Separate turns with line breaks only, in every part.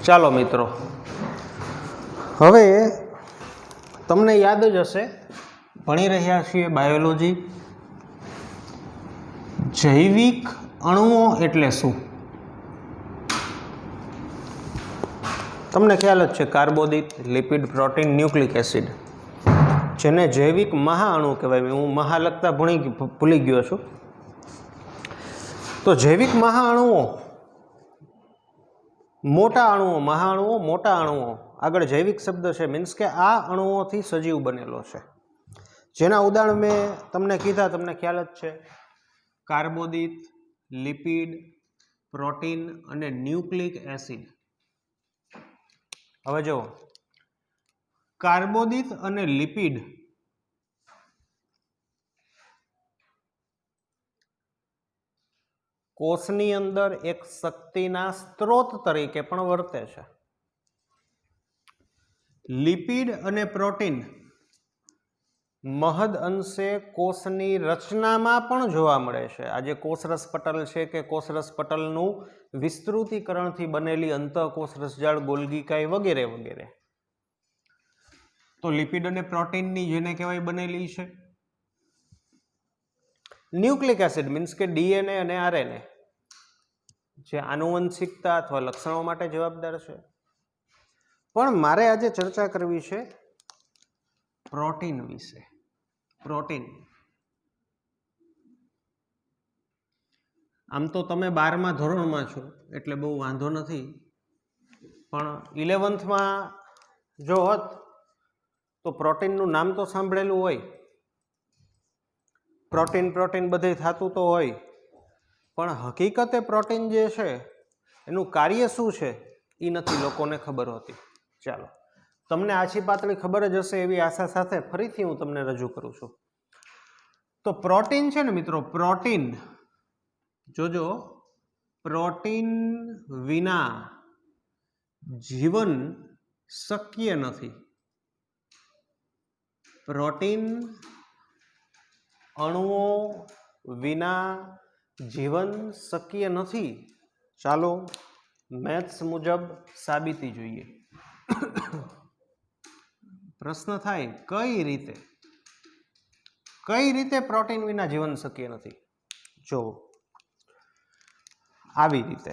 ચાલો મિત્રો, હવે તમને યાદ જ હશે, ભણી રહ્યા છીએ બાયોલોજી. જૈવિક અણુઓ એટલે શું? તમને ખ્યાલ જ છે, કાર્બોદિત, લિપિડ, પ્રોટીન, ન્યુક્લિક એસિડ, જેને જૈવિક મહાઅણુ કહેવાય. હું મહા લગતા ભૂલી ગયો છું. તો જૈવિક મહાઅણુઓ, મોટા અણુઓ, મહાઅણુઓ, મોટા અણુઓ, આગળ જૈવિક શબ્દ છે, મીન્સ કે આ અણુઓથી સજીવ બનેલો છે. જેના ઉદાહરણ મેં તમને કીધા, તમને ખ્યાલ જ છે, કાર્બોદિત, લિપિડ, પ્રોટીન અને ન્યુક્લિક એસિડ. હવે જુઓ, કાર્બોદિત અને લિપિડ કોષની અંદર એક શક્તિના સ્ત્રોત તરીકે પણ વર્તે છે. લિપિડ અને પ્રોટીન મહદ અંશે કોષની રચનામાં પણ જોવા મળે છે. આજે કોષરસ પટલ છે કે કોષરસ પટલનું વિસ્તૃતીકરણથી બનેલી અંતઃકોષ રસજાળ, ગોલ્ગી કાય વગેરે વગેરે. તો લિપિડ અને પ્રોટીનની જેને કહેવાય બનેલી છે. ન્યુક્લિક એસિડ મીન્સ કે ડીએનએ અને આરએનએ, જે આનુવંશિકતા અથવા લક્ષણો માટે જવાબદાર છે. પણ મારે આજે ચર્ચા કરવી છે પ્રોટીન વિશે. પ્રોટીન, આમ તો તમે 12મા ધોરણમાં છો એટલે બહુ વાંધો નથી, પણ 11થમાં જો હોત તો પ્રોટીનનું નામ તો સાંભળેલું હોય, પ્રોટીન પ્રોટીન બધે થતું તો હોય, પણ હકીકતે પ્રોટીન જે છે એનું કાર્ય શું છે એ નથી લોકોને ખબર હોતી. ચાલો, તમને આછી પાતળી ખબર જ હશે એવી આશા સાથે ફરીથી હું તમને રજૂ કરું છું. તો પ્રોટીન છે ને મિત્રો, પ્રોટીન જોજો, પ્રોટીન વિના જીવન શક્ય નથી. પ્રોટીન અણુઓ વિના જીવન શક્ય નથી. ચાલો મેથ્સ મુજબ સાબિતી જોઈએ. પ્રશ્ન થાય, કઈ રીતે પ્રોટીન વિના જીવન શક્ય નથી? જો આવી રીતે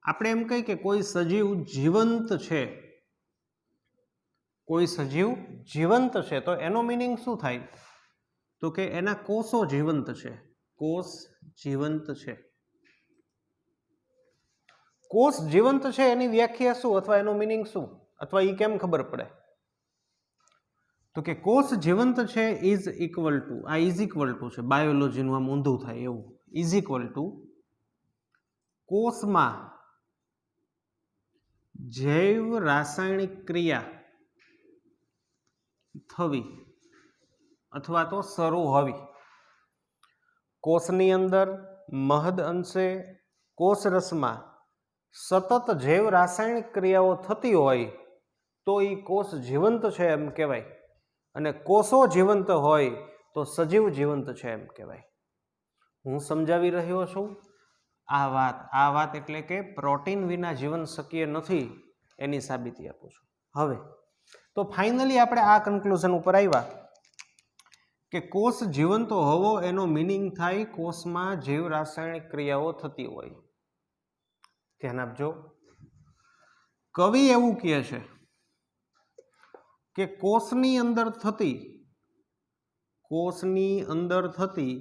આપણે એમ કહીએ કે કોઈ સજીવ જીવંત છે, કોઈ સજીવ જીવંત છે, તો એનો મિનિંગ શું થાય? તો કે એના કોષો જીવંત છે. કોષ જીવંત છે. કોષ જીવંત છે એની વ્યાખ્યા શું અથવા એનો મિનિંગ શું, અથવા એ કેમ ખબર પડે? તો કે કોષ જીવંત છે ઇઝ ઇક્વલ ટુ, આ ઇઝ ઇક્વલ ટુ છે, બાયોલોજીનું આમ ઊંધું થાય એવું, ઇઝ ઇક્વલ ટુ કોષમાં જૈવ રાસાયણિક ક્રિયા થવી અથવા તો શરૂ હોવી. કોષની અંદર મહદ અંશે કોષરસમાં સતત જૈવ રાસાયણિક ક્રિયાઓ થતી હોય તો એ કોષ જીવંત છે એમ કહેવાય, અને કોષો જીવંત હોય તો સજીવ જીવંત છે એમ કહેવાય. હું સમજાવી રહ્યો છું આ વાત એટલે કે પ્રોટીન વિના જીવન શક્ય નથી એની સાબિતી આપું છું. હવે તો ફાઇનલી આપણે આ કન્ક્લુઝન ઉપર આવ્યા કે કોષ જીવંત હોવો એનો મિનિંગ થાય કોષમાં જૈવ રાસાયણિક ક્રિયાઓ થતી હોય. ધ્યાન આપજો, કવિ એવું કહે છે કે કોષની અંદર થતી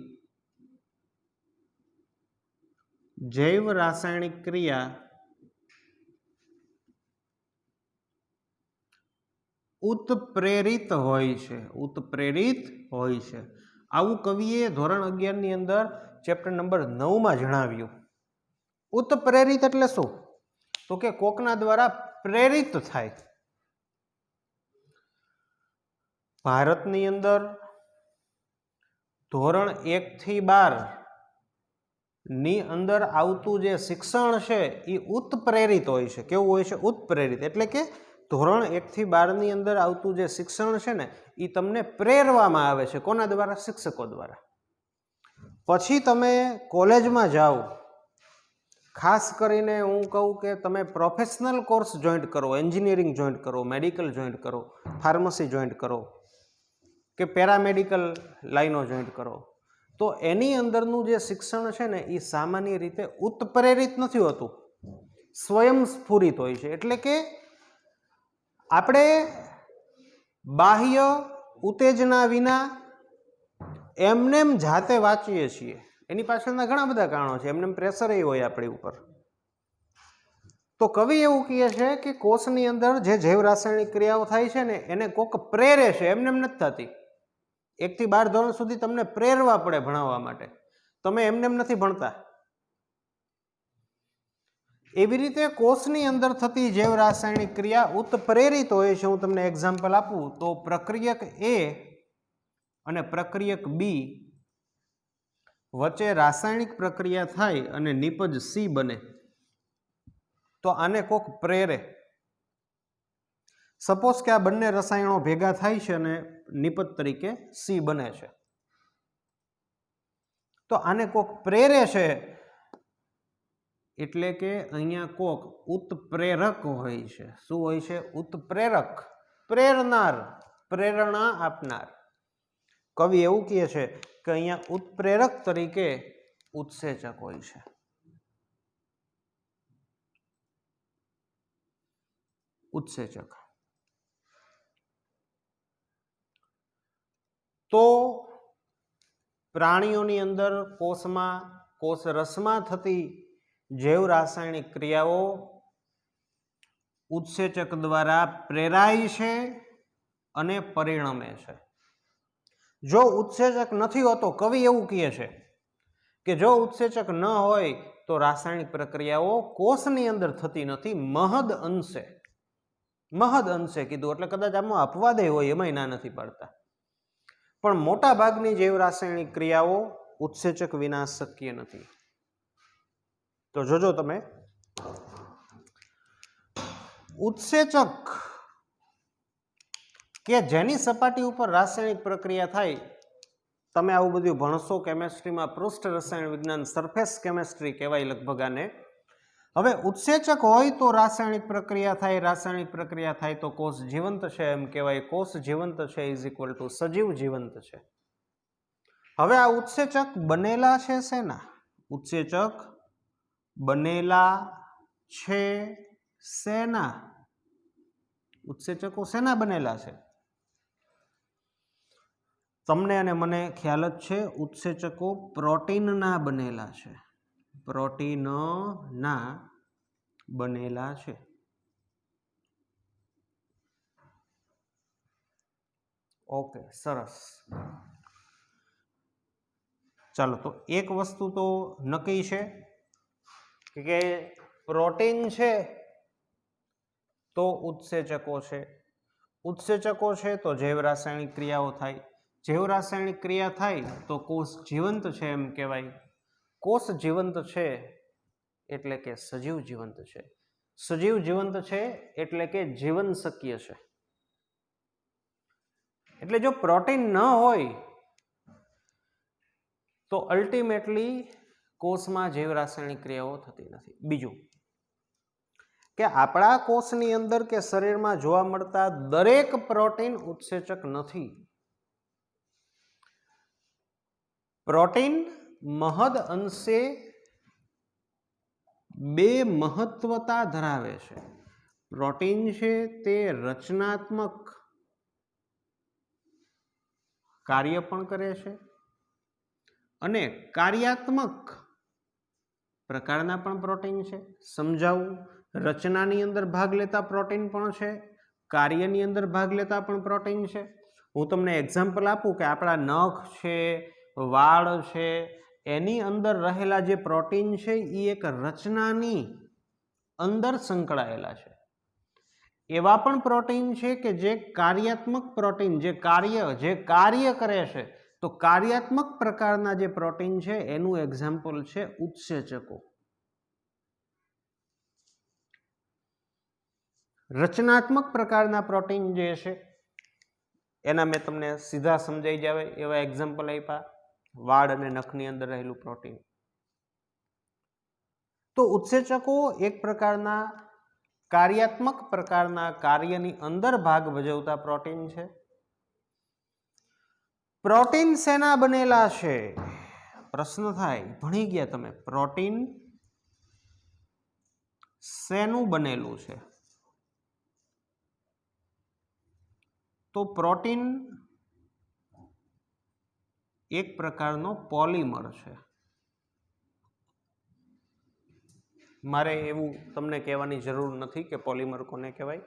જૈવ રાસાયણિક ક્રિયા ઉત્પ્રેરિત હોય છે. આવું કવિએ ધોરણ 11 ની અંદર ચેપ્ટર નંબર 9 જણાવ્યું. ઉત્પ્રેરિત એટલે શું? તો કે કોકના દ્વારા પ્રેરિત થાય. ભારતની અંદર ધોરણ 1 થી 12 ની અંદર આવતું જે શિક્ષણ છે એ ઉત્પ્રેરિત હોય છે. કેવું હોય છે? ઉત્પ્રેરિત. એટલે કે ધોરણ 1 થી 12 ની અંદર આવતું જે શિક્ષણ છે ને એ તમને પ્રેરવામાં આવે છે. કોના દ્વારા? શિક્ષકો દ્વારા. પછી તમે કોલેજમાં જાઓ ખાસ કરીને હું કહું કે તમે પ્રોફેશનલ કોર્સ જોઈન્ટ કરો, એન્જિનિયરિંગ જોઈન્ટ કરો, મેડિકલ જોઈન્ટ કરો, ફાર્મસી જોઈન્ટ કરો કે પેરામેડિકલ લાઈનો જોઈન્ટ કરો, તો એની અંદરનું જે શિક્ષણ છે ને એ સામાન્ય રીતે ઉત્પ્રેરિત નથી હોતું, સ્વયંસ્ફુરિત હોય છે. એટલે કે આપણે બાહ્ય ઉત્તેજના વિના એમનેમ જાતે વાંચીએ છીએ. એની પાછળના ઘણા બધા કારણો છે, એમને પ્રેશર એ હોય આપણી ઉપર. તો કવિ એવું કહે છે કે કોષની અંદર જે જૈવ રાસાયણિક ક્રિયાઓ થાય છે ને એને કોક પ્રેરે છે, એમને નથી થતી. 1 થી 12 ધોરણ સુધી તમને પ્રેરવા પડે ભણાવવા માટે, તમે એમને નથી ભણતા. એવી રીતે કોષની અંદર થતી જૈવ રાસાયણિક ક્રિયા ઉત્પ્રેરિત હોય છે. હું તમને એક્ઝામ્પલ આપું તો પ્રક્રિયક A અને પ્રક્રિયક B વચ્ચે રાસાયણિક પ્રક્રિયા થાય અને નિપજ C બને, તો આને કોક પ્રેરે. સપોઝ કે આ બંને રસાયણો ભેગા થાય છે અને નિપજ તરીકે C બને છે, તો આને કોક પ્રેરે છે. એટલે કે અહીંયા કોક ઉત્પ્રેરક હોય છે. શું હોય છે? ઉત્પ્રેરક, પ્રેરનાર, પ્રેરણા આપનાર. કવિ એવું કહે છે કે અહીંયા ઉત્પ્રેરક તરીકે ઉત્સેચક હોય છે. ઉત્સેચક. તો પ્રાણીઓની અંદર કોષમાં, કોષ રસમાં થતી જૈવ રાસાયણિક ક્રિયાઓ ઉત્સેચક દ્વારા પ્રેરાય છે અને પરિણમે છે. જો ઉત્સેચક નથી હોતો, કવિ એવું કહે છે કે જો ઉત્સેચક ન હોય તો રાસાયણિક પ્રક્રિયાઓ કોષની અંદર થતી નથી. મહદ અંશે કીધું એટલે કદાચ આમાં અપવાદે હોય, એમાંય ના નથી પાડતા, પણ મોટા ભાગની જૈવ રાસાયણિક ક્રિયાઓ ઉત્સેચક વિના શક્ય નથી. તો જોજો તમે, ઉત્સેચક કે જેની સપાટી ઉપર રાસાયણિક પ્રક્રિયા થાય, તમે આવું બધું ભણશો કેમેસ્ટ્રીમાં, પૃષ્ઠ રસાયણ વિજ્ઞાન, સરફેસ કેમેસ્ટ્રી કહેવાય લગભગ આને. હવે ઉત્સેચક હોય તો રાસાયણિક પ્રક્રિયા થાય, રાસાયણિક પ્રક્રિયા થાય તો કોષ જીવંત છે એમ કહેવાય. કોષ જીવંત છે ઇઝ ઇક્વલ ટુ સજીવ જીવંત છે. હવે આ ઉત્સેચક બનેલા છે શેના? ઉત્સેચક બનેલા છે શેના? ઉત્સેચકો શેના બનેલા છે? તમને અને મને ખ્યાલ જ છે, ઉત્સેચકો પ્રોટીનના બનેલા છે. પ્રોટીનના બનેલા છે. ઓકે, સરસ. ચાલો, તો એક વસ્તુ તો નક્કી છે કે પ્રોટીન છે તો ઉત્સેચકો છે. ઉત્સેચકો છે તો જૈવ રાસાયણિક ક્રિયાઓ થાય. જૈવ રાસાયણિક ક્રિયા થાય તો કોષ જીવંત છે એમ કહેવાય. કોષ જીવંત છે એટલે કે સજીવ જીવંત છે. સજીવ જીવંત છે એટલે કે જીવન શક્ય છે. એટલે જો પ્રોટીન ન હોય તો અલ્ટિમેટલી કોષમાં જૈવ રાસાયણિક ક્રિયાઓ થતી નથી. બીજું કે આપણા કોષની અંદર કે શરીરમાં જોવા મળતા દરેક પ્રોટીન ઉત્સેચક નથી. પ્રોટીન મહદ અંશે બે મહત્વતા ધરાવે છે. પ્રોટીન છે તે રચનાત્મક કાર્ય પણ કરે છે અને કાર્યાત્મક પ્રકારના પણ પ્રોટીન છે. સમજાવું, રચનાની અંદર ભાગ લેતા પ્રોટીન પણ છે, કાર્યની અંદર ભાગ લેતા પણ પ્રોટીન છે. હું તમને એક્ઝામ્પલ આપું કે આપણા નખ છે, વાળ છે, એની અંદર રહેલા જે પ્રોટીન છે એ એક રચનાની અંદર સંકળાયેલા છે. એવા પણ પ્રોટીન છે કે જે કાર્યાત્મક પ્રોટીન, જે કાર્ય કરે છે. તો કાર્યાત્મક પ્રકારના જે પ્રોટીન છે એનું એક્ઝામ્પલ છે ઉત્સેચકો. રચનાત્મક પ્રકારના પ્રોટીન જે છે એના મેં તમને સીધા સમજાઈ જાય એવા એક્ઝામ્પલ આપ્યા. વાળ અને નખની અંદર રહેલું પ્રોટીન. તો ઉત્સેચકો એક પ્રકારના કાર્યાત્મક પ્રકારના કાર્યની અંદર ભાગ ભજવતા પ્રોટીન છે. પ્રોટીન શેના બનેલા છે? પ્રશ્ન થાય, ભણી ગયા તમે, પ્રોટીન શેનું બનેલું છે? તો પ્રોટીન એક પ્રકારનો પોલિમર છે. મારે એવું તમને કહેવાની જરૂર નથી કે પોલિમર કોને કહેવાય.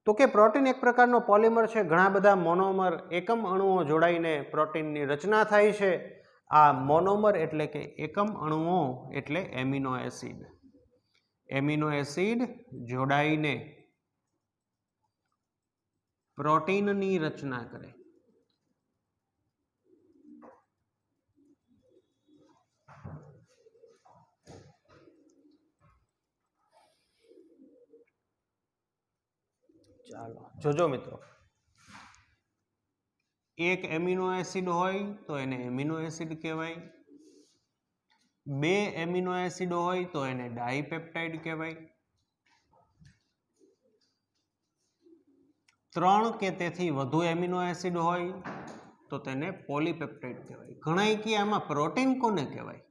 તો કે પ્રોટીન એક પ્રકારનો પોલિમર છે. ઘણા બધા મોનોમર એકમ અણુઓ જોડાઈને પ્રોટીનની રચના થાય છે. આ મોનોમર એટલે કે એકમ અણુઓ એટલે એમિનો એસિડ. એમિનો એસિડ જોડાઈને પ્રોટીનની રચના કરે. ચાલો જોજો મિત્રો, એક એમિનો એસિડ હોય તો એને એમિનો એસિડ કહેવાય. બે એમિનો એસિડ હોય તો એને ડાઈપેપ્ટાઇડ કહેવાય. ત્રણ કે તેથી વધુ એમિનો એસિડ હોય તો તેને પોલીપેપ્ટાઇડ કહેવાય. ઘણાય કે આમાં પ્રોટીન કોને કહેવાય?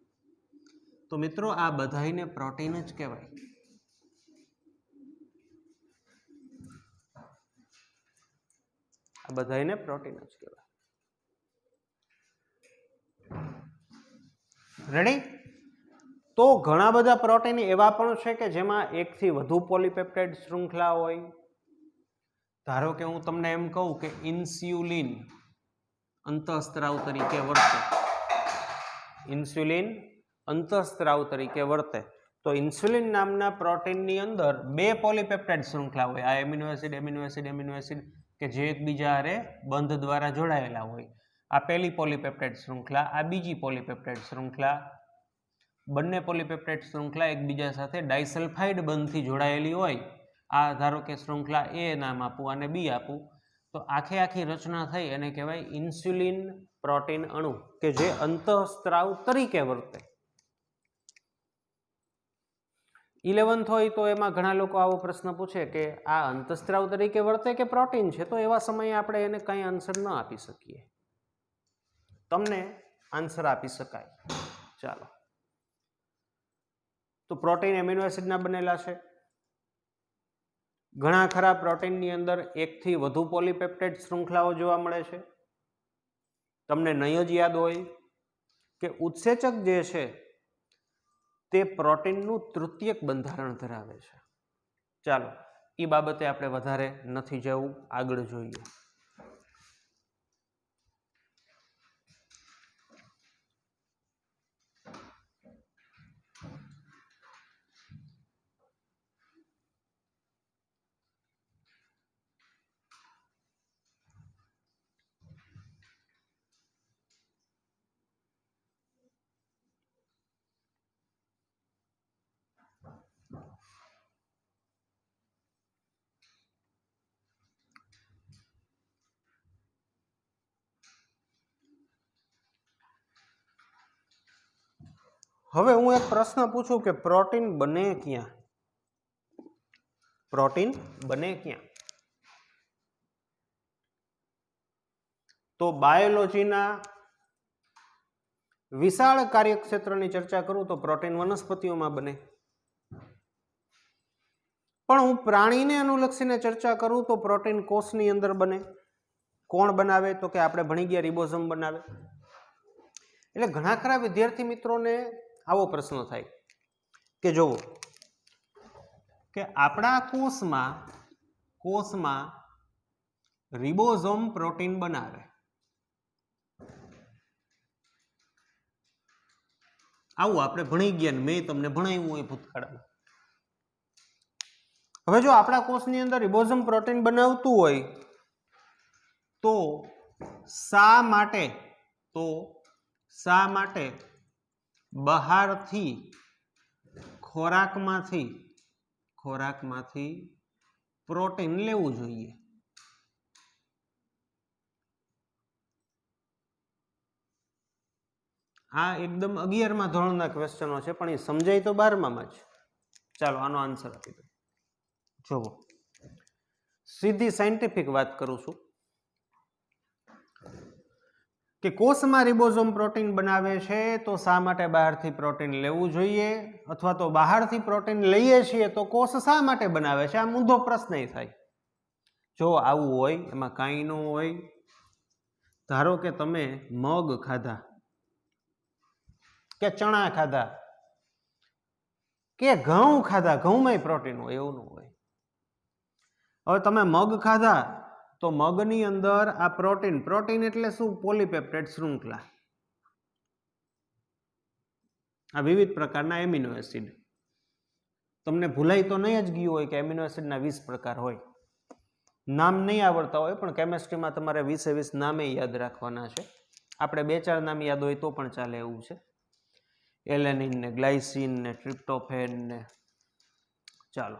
તો મિત્રો આ બધાયને પ્રોટીન જ કહેવાય. આ બધાયને પ્રોટીન જ કહેવાય. રેડી? તો ઘણા બધા પ્રોટીન એવા પણ છે કે જેમાં એકથી વધુ પોલીપેપ્ટાઇડ શૃંખલા હોય. ધારો કે હું તમને એમ કહું કે ઇન્સ્યુલિન અંતઃસ્ત્રાવ તરીકે વર્તે. ઇન્સ્યુલિન અંતઃસ્ત્રાવ તરીકે વર્તે. તો ઇન્સ્યુલિન નામના પ્રોટીનની અંદર બે પોલીપેપ્ટાઇડ શૃંખલા હોય. આ amino acid amino acid amino acid કે જે એકબીજા હારે બંધ દ્વારા જોડાયેલા હોય. આ પહેલી પોલીપેપ્ટાઇડ શૃંખલા, આ બીજી પોલીપેપ્ટાઇડ શૃંખલા. બંને પોલીપેપ્ટાઇડ શૃંખલા એકબીજા સાથે ડાયસલ્ફાઇડ બંધથી જોડાયેલી હોય. આ ધારો કે શૃંખલા એ નામ આપું અને બી આપું, તો આખે આખી રચના થઈ અને કહેવાય ઇન્સ્યુલિન પ્રોટીન અણુ કે જે અંતઃસ્ત્રાવ તરીકે વર્તે. 11th હોય તો એમાં ઘણા લોકો આવો પ્રશ્ન પૂછે કે આ અંતઃસ્ત્રાવ તરીકે વર્તે કે પ્રોટીન છે? તો એવા સમયે આપણે એને કંઈ આન્સર ન આપી શકીએ. તમને આન્સર આપી શકાય. ચાલો, તો પ્રોટીન એમિનો એસિડના બનેલા છે. ઘણા ખરા પ્રોટીનની અંદર એકથી વધુ પોલીપેપ્ટાઇડ શૃંખલાઓ જોવા મળે છે. તમને નહીં જ યાદ હોય કે ઉત્સેચક જે છે તે પ્રોટીનનું તૃતીયક બંધારણ ધરાવે છે. ચાલો, એ બાબતે આપણે વધારે નથી જવું, આગળ જોઈએ. હવે હું એક પ્રશ્ન પૂછું કે પ્રોટીન બને ક્યાં? પ્રોટીન બને ક્યાં? તો બાયોલોજીના વિશાળ કાર્યક્ષેત્રની ચર્ચા કરું તો પ્રોટીન વનસ્પતિઓમાં બને. પણ હું પ્રાણીને અનુલક્ષીને ચર્ચા કરું તો પ્રોટીન કોષની અંદર બને. કોણ બનાવે? તો કે આપણે ભણી ગયા રિબોઝોમ બનાવે. એટલે ઘણા ખરા વિદ્યાર્થી મિત્રોને આવો પ્રશ્ન થાય કે જુઓ કે આપણા કોષમાં રિબોઝોમ પ્રોટીન બનાવે. આવું આપણે ભણી ગયા ને મેં તમને ભણાવ્યું હોય ભૂતકાળમાં. હવે જો આપણા કોષની અંદર રિબોઝોમ પ્રોટીન બનાવતું હોય તો શા માટે બહારથી ખોરાકમાંથી પ્રોટીન લેવું જોઈએ? આ એકદમ 11મા ધોરણના ક્વેશ્ચનો છે, પણ એ સમજાય તો 12મામાં જ. ચાલો આનો આન્સર આપી દો. જોવો, સીધી સાયન્ટિફિક વાત કરું છું કે કોષમાં રિબોઝોમ પ્રોટીન બનાવે છે, તો શા માટે બહારથી પ્રોટીન લેવું જોઈએ, અથવા તો બહારથી પ્રોટીન લઈએ છીએ તો કોષ શા માટે બનાવે છે? આ મૂંધો પ્રશ્ન થાય. જો આવું હોય, એમાં કાંઈ ન હોય. ધારો કે તમે મગ ખાધા કે ચણા ખાધા કે ઘઉં ખાધા, ઘઉંમાંય પ્રોટીન હોય, એવું ન હોય. હવે તમે મગ ખાધા તો મગની અંદર આ પ્રોટીન એટલે શું? પોલીપેપ્ટાઇડ શૃંખલા, આ વિવિધ પ્રકારના એમિનો એસિડ. તમને ભૂલાઈ તો નહીં જ ગયું હોય કે એમિનો એસિડના 20 પ્રકાર હોય. નામ નહીં આવડતા હોય, પણ કેમેસ્ટ્રીમાં તમારે 20 નામે યાદ રાખવાના છે. આપણે 2-4 નામ યાદ હોય તો પણ ચાલે એવું છે. એલેનિન ને ગ્લાયસિન ને ટ્રિપ્ટોફેન ને. ચાલો,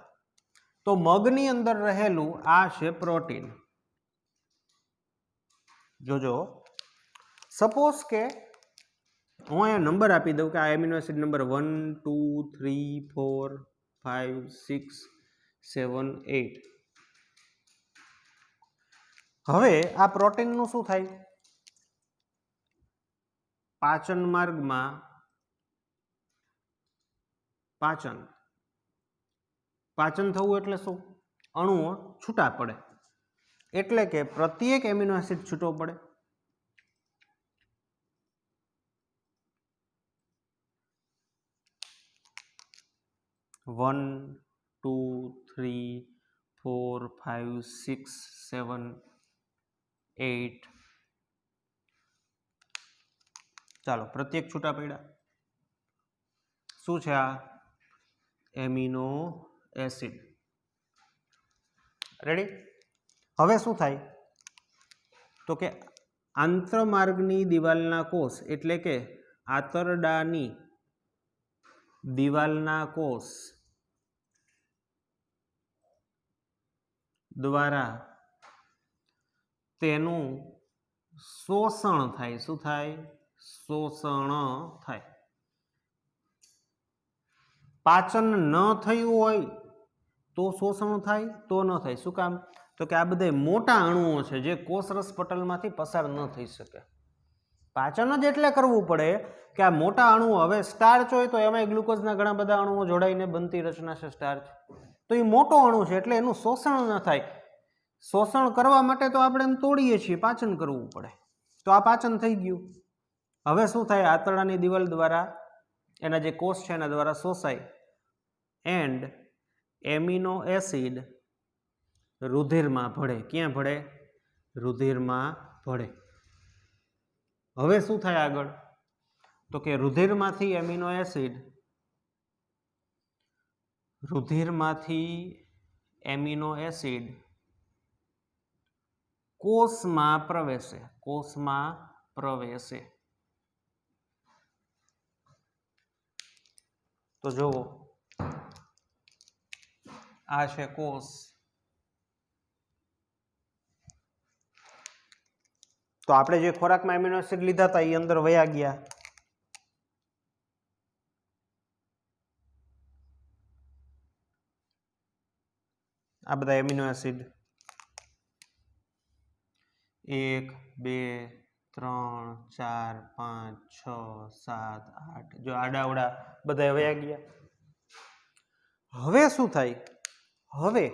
તો મગની અંદર રહેલું આ છે પ્રોટીન. જોજો, સપોઝ કે હું અહીંયા નંબર આપી દઉં કે આ એમિનો એસિડ નંબર 1 2 3 4 5 6 7 8. હવે આ પ્રોટીનનું શું થાય? પાચન માર્ગમાં પાચન થવું એટલે શું? અણુઓ છૂટા પડે, એટલે કે પ્રત્યેક એમિનો એસિડ છૂટો પડે. વન 2 3 4 5 6 7 8. ચાલો, પ્રત્યેક છૂટા પડ્યા. શું છે આ? Amino acid. રેડી? હવે શું થાય? તો કે આંતરમાર્ગની દિવાલના કોષ, એટલે કે આંતરડાની દિવાલના કોષ દ્વારા તેનું શોષણ થાય. શું થાય? શોષણ થાય. પાચન ન થયું હોય તો શોષણ થાય? તો ન થાય. શું કામ? તો કે આ બધા મોટા અણુઓ છે જે કોષરસ પટલમાંથી પસાર ન થઈ શકે. પાચન જ એટલે કરવું પડે કે આ મોટા અણુઓ, હવે સ્ટાર્ચ હોય તો એમાં ગ્લુકોઝના ઘણા બધા અણુઓ જોડાઈને બનતી રચના છે સ્ટાર્ચ. તો એ મોટો અણુ છે એટલે એનું શોષણ ન થાય. શોષણ કરવા માટે તો આપણે એને તોડીએ છીએ, પાચન કરવું પડે. તો આ પાચન થઈ ગયું. હવે શું થાય? આંતરડાની દિવાલ દ્વારા એના જે કોષ છે એના દ્વારા શોષાય, એન્ડ એમિનો એસિડ રુધિરમાં ભળે. ક્યાં ભળે? રુધિરમાં ભળે. હવે શું થાય આગળ? તો કે રુધિરમાંથી એમિનો એસિડ કોષમાં પ્રવેશે. તો જુઓ, આ છે કોષ. તો આપણે જે ખોરાકમાં એમિનો એસિડ લીધા હતા એ અંદર વયા ગયા. આ બધા એમિનો એસિડ 1 2 3 4 5 6 7 8, જો આડાવડા બધા વયા ગયા. હવે શું થાય? હવે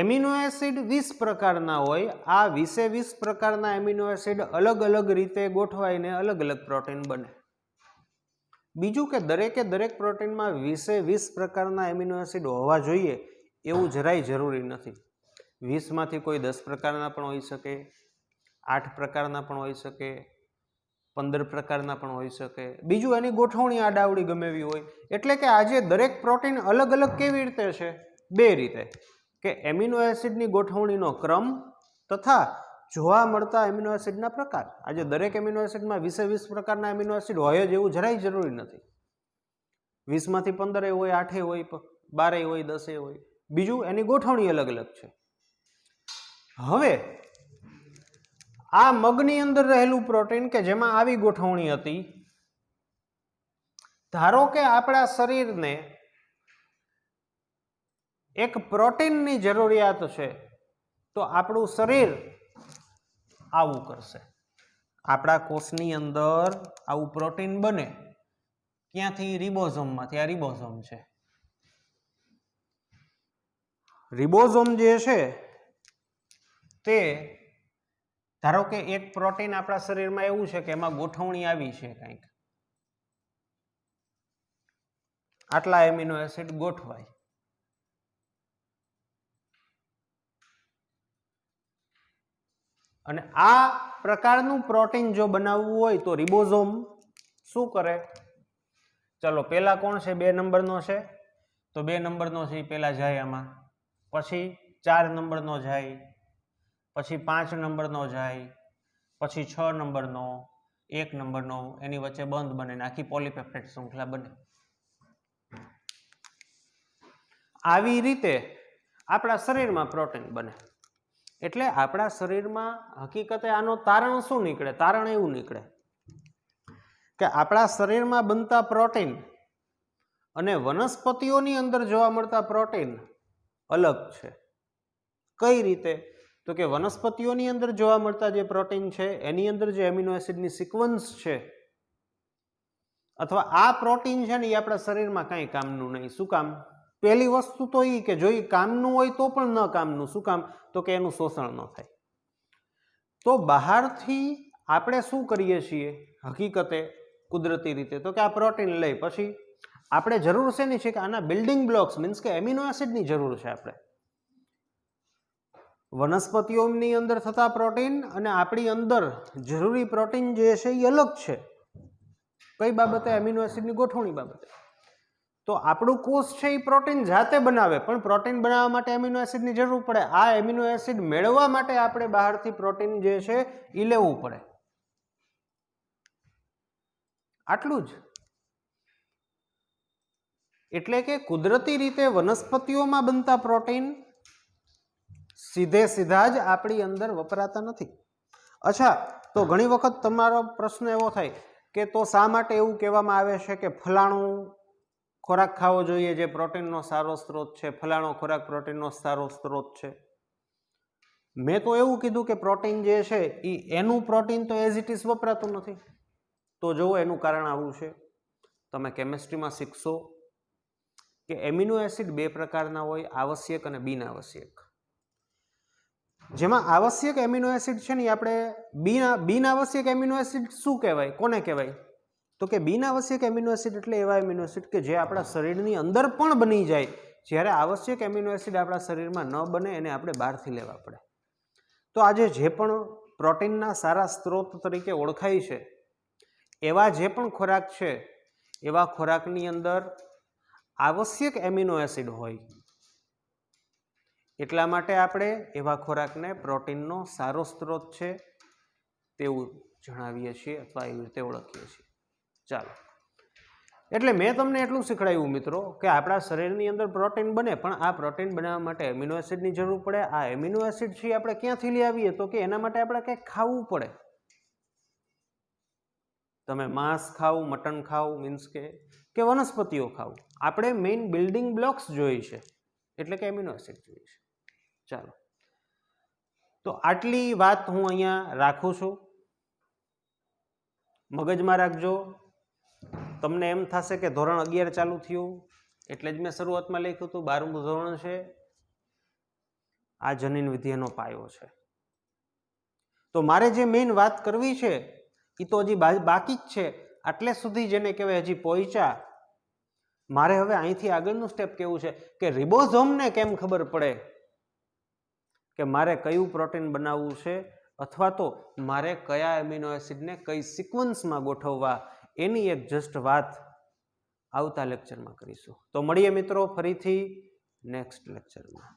એમિનો એસિડ 20 પ્રકારના હોય. આ 20 પ્રકારના એમિનો એસિડ અલગ અલગ રીતે ગોઠવાઈને અલગ અલગ પ્રોટીન બને. બીજું કે દરેક પ્રોટીનમાં 20 પ્રકારના એમિનો એસિડ હોવા જોઈએ એવું જરાય જરૂરી નથી. 20માંથી કોઈ 10 પ્રકારના પણ હોઈ શકે, 8 પ્રકારના પણ હોઈ શકે, 15 પ્રકારના પણ હોઈ શકે. બીજું એની ગોઠવણી આડાવડી ગમે એવી હોય. એટલે કે આજે દરેક પ્રોટીન અલગ અલગ કેવી રીતે છે? 2 રીતે, કે એમિનો એસિડની ગોઠવણીનો ક્રમ તથા જોવા મળતા એમિનો એસિડના પ્રકાર. આજે દરેક એમિનો એસિડમાં 20 પ્રકારના એમિનો એસિડ હોય જ એવું જરાય જરૂરી નથી. 20માંથી 15 હોય, 8 હોય, 12 હોય, 10 હોય. બીજું એની ગોઠવણી અલગ અલગ છે. હવે આ મગની અંદર રહેલું પ્રોટીન કે જેમાં આવી ગોઠવણી હતી, ધારો કે આપણા શરીરને એક પ્રોટીનની જરૂરિયાત છે, તો આપણું શરીર આવું કરશે. આપણા કોષની અંદર આવું પ્રોટીન બને ક્યાંથી? રિબોઝોમમાંથી. આ રિબોઝોમ છે. રિબોઝોમ જે છે તે ધારો કે એક પ્રોટીન આપણા શરીરમાં એવું છે કે એમાં ગોઠવણી આવી છે કંઈક, આટલા એમિનો એસિડ ગોઠવાય, અને આ પ્રકારનું પ્રોટીન જો બનાવવું હોય તો રિબોઝોમ શું કરે? ચલો પેલા કોણ છે? 2 નંબરનો છે, તો 2 નંબરનો છે એ પેલા જાય આમાં, પછી 4 નંબરનો જાય, પછી 5 નંબરનો જાય, પછી 6 નંબરનો, 1 નંબરનો, એની વચ્ચે બંધ બને ને આખી પોલીપેપ્ટાઇડ શૃંખલા બને. આવી રીતે આપણા શરીરમાં પ્રોટીન બને. એટલે આપણા શરીરમાં હકીકતે આનો તારણ શું નીકળે? તારણ એવું નીકળે કે આપણા શરીરમાં બનતા પ્રોટીન અને વનસ્પતિઓની અંદર જોવા મળતા પ્રોટીન અલગ છે. કઈ રીતે? તો કે વનસ્પતિઓની અંદર જોવા મળતા જે પ્રોટીન છે એની અંદર જે એમિનો એસિડની સિક્વન્સ છે, અથવા આ પ્રોટીન છે ને એ આપણા શરીરમાં કાંઈ કામનું નહીં. શું કામ? પહેલી વસ્તુ તો એ કે જો એ કામનું હોય તો પણ ન કામનું. શું કામ? તો કે એનું શોષણ ન થાય. તો બહારથી આપણે શું કરીએ છીએ હકીકતે કુદરતી રીતે? તો કે આ પ્રોટીન લઈ પછી આપણે જરૂર છે ને છે કે આના બિલ્ડિંગ બ્લોક્સ મીન્સ કે એમિનો એસિડની જરૂર છે. આપણે વનસ્પતિઓની અંદર થતા પ્રોટીન અને આપણી અંદર જરૂરી પ્રોટીન જે છે એ અલગ છે. કઈ બાબતે? એમિનો એસિડની ગોઠવણી બાબતે. તો આપણું કોષ છે એ પ્રોટીન જાતે બનાવે, પણ પ્રોટીન બનાવવા માટે એમિનો એસિડની જરૂર પડે. આ એમિનો એસિડ મેળવવા માટે આપણે બહારથી પ્રોટીન જે છે એ લેવું પડે. આટલું જ. એટલે કે કુદરતી રીતે વનસ્પતિઓમાં બનતા પ્રોટીન સીધા જ આપણી અંદર વપરાતા નથી. અચ્છા, તો ઘણી વખત તમારો પ્રશ્ન એવો થાય કે તો શા માટે એવું કહેવામાં આવે છે કે ફલાણું ખોરાક ખાવો જોઈએ જે પ્રોટીનનો સારો સ્ત્રોત છે, ફલાણો ખોરાક પ્રોટીનનો સારો સ્ત્રોત છે? મેં તો એવું કીધું કે પ્રોટીન જે છે એ એનું પ્રોટીન તો એઝ ઇટ ઇઝ વપરાતું નથી. તો જુઓ એનું કારણ આવું છે. તમે કેમિસ્ટ્રીમાં શીખશો કે એમિનો એસિડ 2 પ્રકારના હોય, આવશ્યક અને બિનઆવશ્યક. જેમાં આવશ્યક એમિનો એસિડ છે ને આપણે બિનઆવશ્યક એમિનો એસિડ શું કહેવાય? કોને કહેવાય? તો કે બિનઆવશ્યક એમિનો એસિડ એટલે એવા એમિનો એસિડ કે જે આપણા શરીરની અંદર પણ બની જાય, જ્યારે આવશ્યક એમિનો એસિડ આપણા શરીરમાં ન બને, એને આપણે બહારથી લેવા પડે. તો આજે જે પણ પ્રોટીનના સારા સ્ત્રોત તરીકે ઓળખાય છે એવા જે પણ ખોરાક છે, એવા ખોરાકની અંદર આવશ્યક એમિનો એસિડ હોય. એટલા માટે આપણે એવા ખોરાકને પ્રોટીનનો સારો સ્ત્રોત છે તેવું જણાવીએ છીએ અથવા એવી રીતે ઓળખીએ છીએ. ચાલો, એટલે મેં તમને એટલું શીખવાડ્યું મિત્રો કે આપણા શરીરની અંદર પ્રોટીન બને, પણ આ પ્રોટીન બનાવવા માટે એમિનો એસિડની જરૂર પડે. આ એમિનો એસિડ છે આપણે ક્યાંથી લઈ આવીએ? તો કે એના માટે આપણે કંઈક ખાવું પડે. તમે માંસ ખાવ, મટન ખાવ, મીન્સ કે વનસ્પતિઓ ખાવ, આપણે મેઇન બિલ્ડિંગ બ્લોક્સ જોઈ છે, એટલે કે એમિનો એસિડ જોઈ છે. ચાલો, તો આટલી વાત હું અહીંયા રાખું છું. મગજમાં રાખજો. તમને એમ થશે કે ધોરણ 11 ચાલુ થયું એટલે જ મેં શરૂઆતમાં લખ્યું હતું 12મું ધોરણ છે. આ જનીન વિદ્યાનો પાયો છે. તો મારે જે મેઇન વાત કરવી છે એ તો હજી બાકી જ છે. આટલે સુધી જેને કહેવાય હજી પહોંચ્યા. મારે હવે અહીંથી આગળનું સ્ટેપ કેવું છે કે રિબોઝોમને કેમ ખબર પડે કે મારે કયું પ્રોટીન બનાવવું છે, અથવા તો મારે કયા એમિનો એસિડને કઈ સિક્વન્સમાં ગોઠવવા, એની એક જસ્ટ વાત આવતા લેક્ચરમાં કરીશું. તો મળીએ મિત્રો ફરીથી નેક્સ્ટ લેક્ચરમાં.